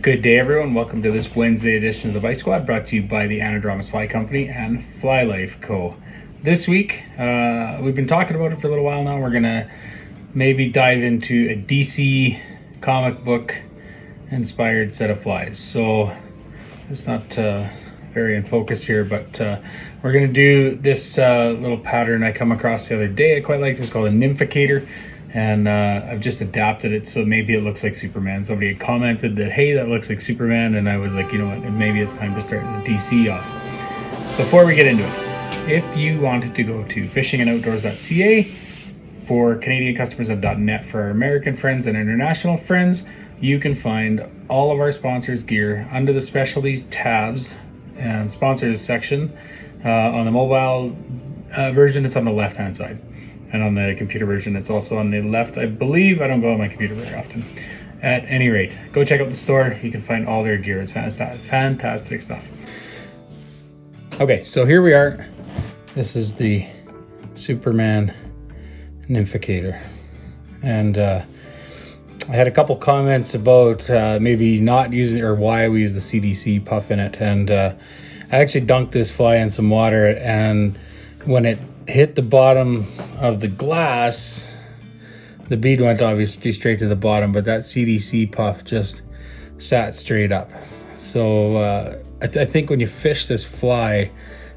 Good day, everyone. Welcome to this Wednesday edition of the Vise Squad, brought to you by the Anadromous Fly Company and Fly Life Co. This week, we've been talking about it for a little while now. We're gonna maybe dive into a DC comic book inspired set of flies. So it's not very in focus here, but we're gonna do this little pattern I come across the other day. I quite like. It's called a Nymphocator. And I've just adapted it so maybe it looks like Superman. Somebody had commented that, hey, that looks like Superman, and I was like, you know what, maybe it's time to start this DC off. Before we get into it, if you wanted to go to fishingandoutdoors.ca for Canadian customers of .net for our American friends and international friends, you can find all of our sponsors' gear under the specialties tabs and sponsors section. On the mobile version, it's on the left-hand side. And on the computer version, it's also on the left, I believe. I don't go on my computer very often. At any rate, go check out the store. You can find all their gear. It's fantastic stuff. Okay, so here we are. This is the Superman Nymphocator. And I had a couple comments about maybe not using, or why we use the CDC puff in it. And I actually dunked this fly in some water, and when it hit the bottom of the glass, the bead went obviously straight to the bottom, but that CDC puff just sat straight up. So I think when you fish this fly,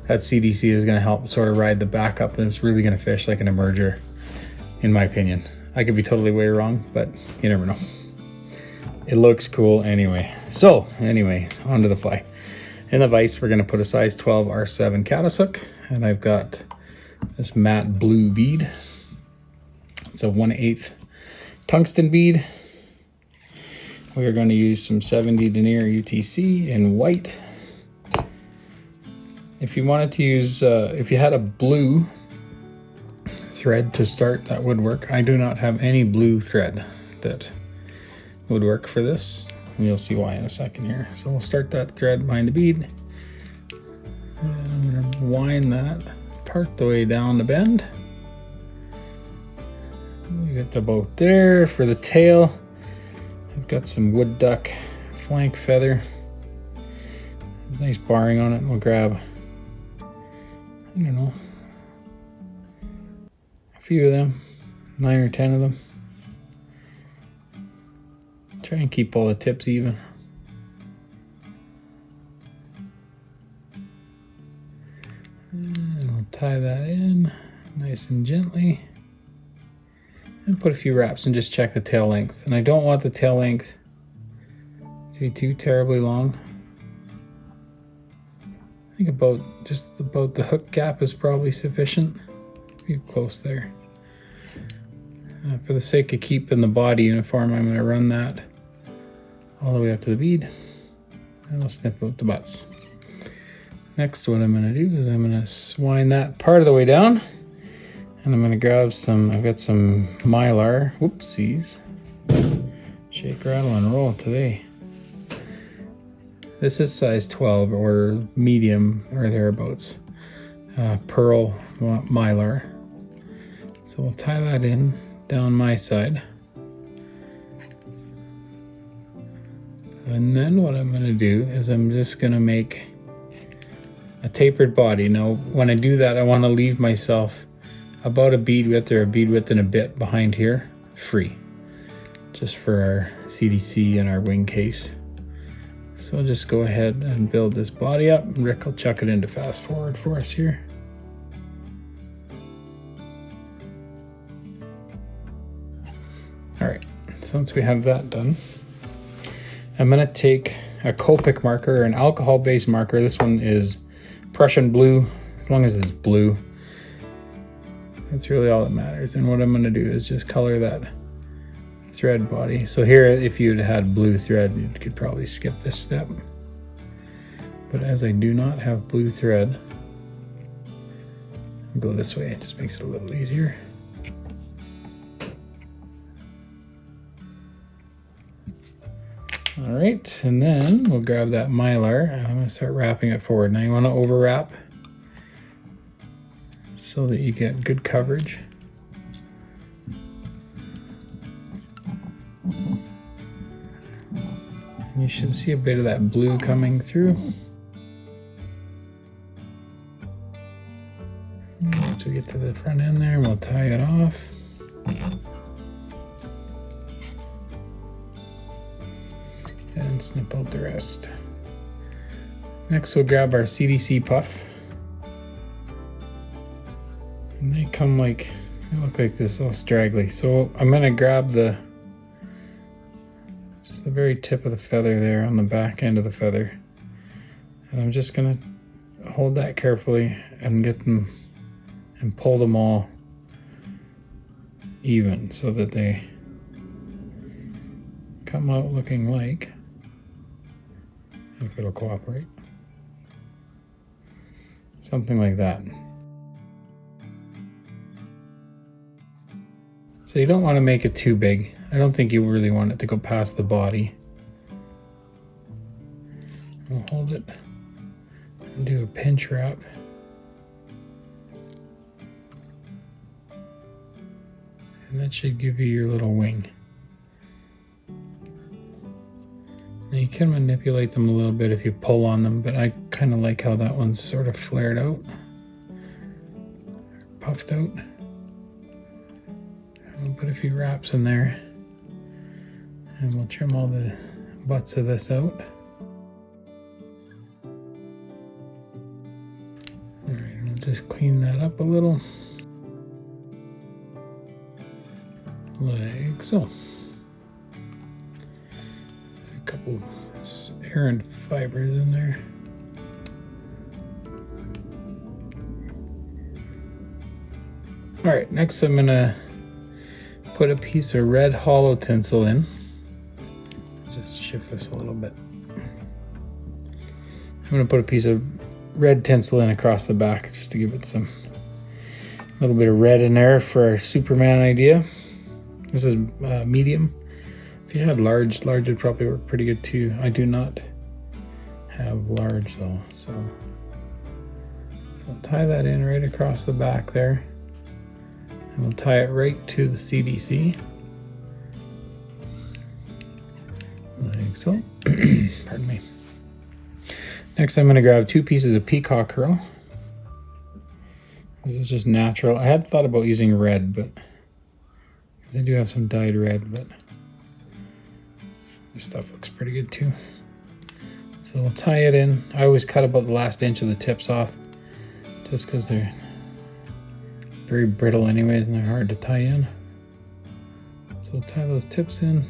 that CDC is going to help sort of ride the back up, and it's really going to fish like an emerger, in my opinion. I could be totally way wrong, but you never know. It looks cool anyway. So anyway, onto the fly. In the vise, we're going to put a size 12 R7 Caddis hook, and I've got this matte blue bead. It's a 1/8 tungsten bead. We are going to use some 70 denier UTC in white. If you wanted to use, if you had a blue thread to start, that would work. I do not have any blue thread that would work for this, and you'll see why in a second here. So we'll start that thread behind the bead, and I'm going to wind that part the way down the bend. We got the boat there. For the tail, I've got some wood duck flank feather, nice barring on it. We'll grab, I don't know, a few of them, 9 or 10 of them. Try and keep all the tips even. And we'll tie that in nice and gently. And put a few wraps and just check the tail length. And I don't want the tail length to be too terribly long. I think just about the hook gap is probably sufficient. Be close there. For the sake of keeping the body uniform, I'm going to run that all the way up to the bead, and I'll snip out the butts. Next, what I'm going to do is I'm going to wind that part of the way down, and I'm going to grab some, I've got some Mylar, whoopsies, shake, rattle, and roll today. This is size 12 or medium or thereabouts, pearl Mylar. So we'll tie that in down my side. And then what I'm going to do is I'm just going to make a tapered body. Now, when I do that, I want to leave myself about a bead width or a bead width and a bit behind here, free, just for our CDC and our wing case. So I'll just go ahead and build this body up, and Rick will chuck it into fast forward for us here. All right, so once we have that done, I'm going to take a copic marker, an alcohol-based marker. This one is Prussian blue, as long as it's blue. That's really all that matters. And what I'm going to do is just color that thread body. So here, if you'd had blue thread, you could probably skip this step. But as I do not have blue thread, I'll go this way. It just makes it a little easier. All right, and then we'll grab that Mylar, and I'm going to start wrapping it forward. Now you want to overwrap so that you get good coverage. And you should see a bit of that blue coming through. Once we get to the front end there, we'll tie it off. And snip out the rest. Next we'll grab our CDC puff. And they come like, they look like this, all straggly. So I'm gonna grab just the very tip of the feather there on the back end of the feather. And I'm just gonna hold that carefully and get them and pull them all even so that they come out looking like, if it'll cooperate, something like that. So you don't want to make it too big. I don't think you really want it to go past the body. We'll hold it and do a pinch wrap. And that should give you your little wing. Now you can manipulate them a little bit if you pull on them, but I kind of like how that one's sort of flared out, puffed out. We'll put a few wraps in there, and we'll trim all the butts of this out. All right, we'll just clean that up a little, like so. A couple errant fibers in there. All right, next I'm gonna put a piece of red holo tinsel in. Just shift this a little bit. I'm gonna put a piece of red tinsel in across the back just to give it some little bit of red in there for our Superman idea. This is medium. If you had large would probably work pretty good too. I do not have large though, so I'll tie that in right across the back there. And we'll tie it right to the CDC, like so. Pardon me. Next I'm going to grab 2 pieces of Peacock Curl. This is just natural. I had thought about using red, but I do have some dyed red, but this stuff looks pretty good too. So we'll tie it in. I always cut about the last inch of the tips off, just because they're very brittle anyways and they're hard to tie in. So we'll tie those tips in.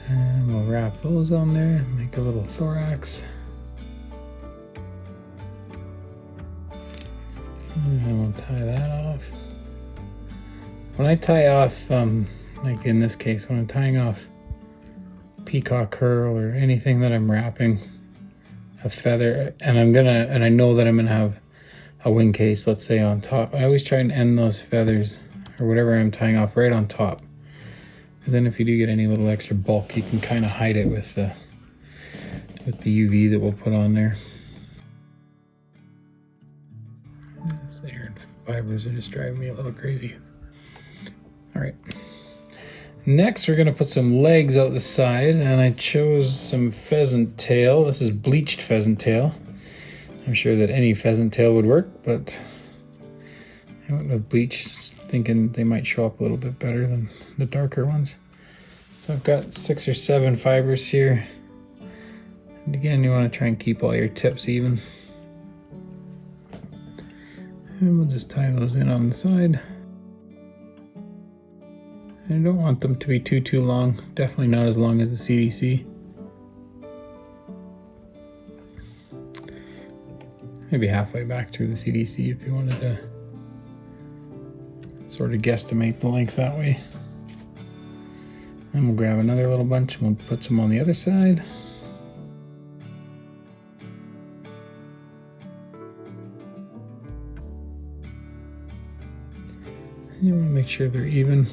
And we'll wrap those on there, make a little thorax. And we'll tie that off. When I tie off, like in this case, when I'm tying off Peacock Curl or anything that I'm wrapping a feather, and I know that I'm gonna have a wing case, let's say, on top, I always try and end those feathers or whatever I'm tying off right on top, because then if you do get any little extra bulk, you can kind of hide it with the UV that we'll put on there. These errant fibers are just driving me a little crazy. All right. Next, we're gonna put some legs out the side, and I chose some pheasant tail. This is bleached pheasant tail. I'm sure that any pheasant tail would work, but I went with bleached, thinking they might show up a little bit better than the darker ones. So I've got 6 or 7 fibers here. And again, you want to try and keep all your tips even. And we'll just tie those in on the side. I don't want them to be too long, definitely not as long as the CDC. Maybe halfway back through the CDC if you wanted to sort of guesstimate the length that way. And we'll grab another little bunch and we'll put some on the other side. And you want to make sure they're even.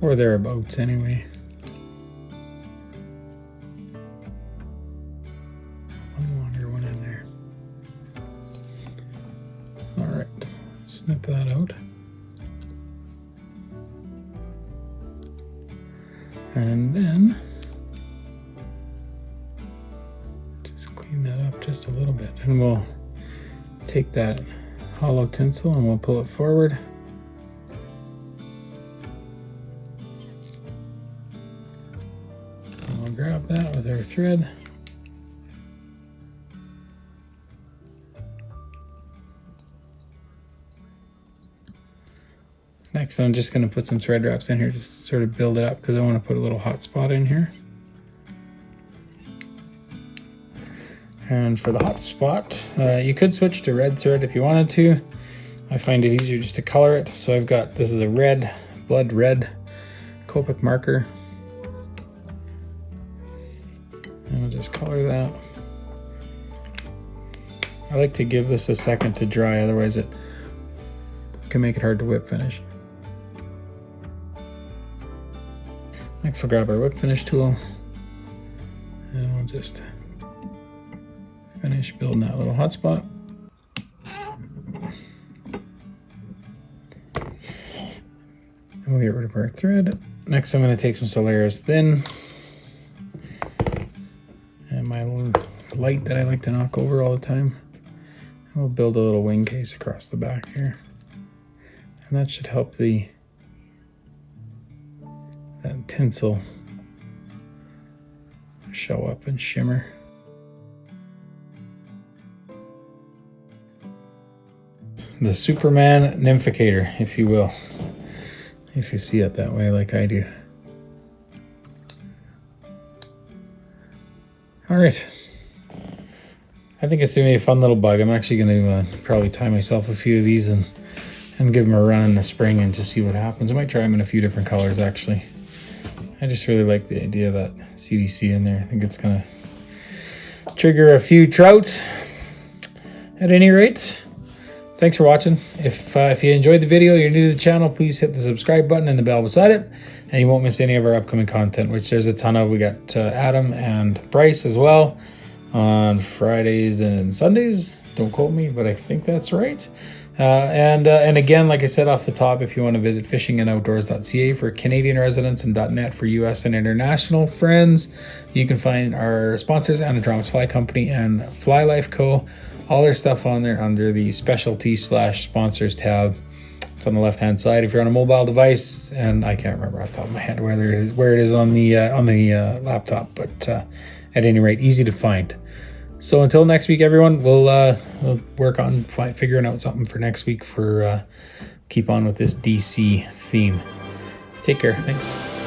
Or thereabouts anyway. One longer one in there. All right, snip that out. And then just clean that up just a little bit, and we'll take that hollow tinsel and we'll pull it forward. And we'll grab that with our thread. Next, I'm just going to put some thread wraps in here just to sort of build it up, because I want to put a little hot spot in here. And for the hot spot, you could switch to red thread if you wanted to. I find it easier just to color it. So I've got, this is a red, blood red copic marker. And I'll just color that. I like to give this a second to dry, otherwise it can make it hard to whip finish. Next we'll grab our whip finish tool and we'll just finish building that little hot spot. And we'll get rid of our thread. Next I'm going to take some Solarez thin and my little light that I like to knock over all the time. And we'll build a little wing case across the back here. And that should help that tinsel show up and shimmer. The Superman Nymphocator, if you will, if you see it that way like I do. All right, I think it's gonna be a fun little bug. I'm actually gonna probably tie myself a few of these and give them a run in the spring and just see what happens. I might try them in a few different colors actually. I just really like the idea of that CDC in there. I think it's gonna trigger a few trout. At any rate, thanks for watching. If you enjoyed the video, you're new to the channel, please hit the subscribe button and the bell beside it, and you won't miss any of our upcoming content, which there's a ton of. We got Adam and Bryce as well on Fridays and Sundays. Don't quote me, but I think that's right. And again, like I said off the top, if you want to visit fishingandoutdoors.ca for Canadian residents and .net for US and international friends, you can find our sponsors, Anadromous Fly Company and Fly Life Co. All their stuff on there under the specialty/sponsors tab. It's on the left-hand side. If you're on a mobile device, and I can't remember off the top of my head where it is on the laptop, but at any rate, easy to find. So until next week, everyone, we'll work on figuring out something for next week for keep on with this DC theme. Take care. Thanks.